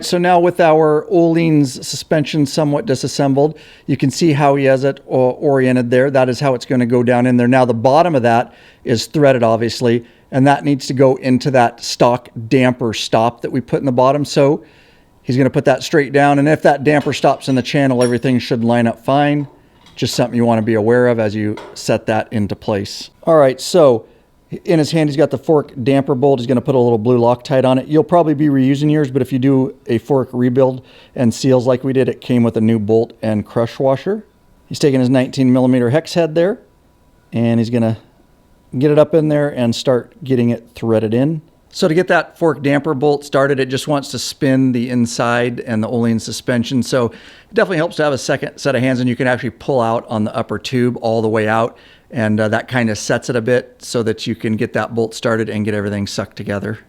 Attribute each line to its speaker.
Speaker 1: So now with our Ohlins suspension somewhat disassembled, you can see how he has it oriented there. That is how it's going to go down in there. Now the bottom of that is threaded, obviously, and that needs to go into that stock damper stop that we put in the bottom. So he's going to put that straight down, and if that damper stops in the channel, everything should line up fine. Just something you want to be aware of as you set that into place. All right, so in his hand, he's got the fork damper bolt. He's going to put a little blue Loctite on it. You'll probably be reusing yours, but if you do a fork rebuild and seals like we did, it came with a new bolt and crush washer. He's taking his 19mm hex head there, and he's going to get it up in there and start getting it threaded in. So to get that fork damper bolt started, it just wants to spin the inside and the Ohlins suspension. So it definitely helps to have a second set of hands, and you can actually pull out on the upper tube all the way out. And that kind of sets it a bit so that you can get that bolt started and get everything sucked together.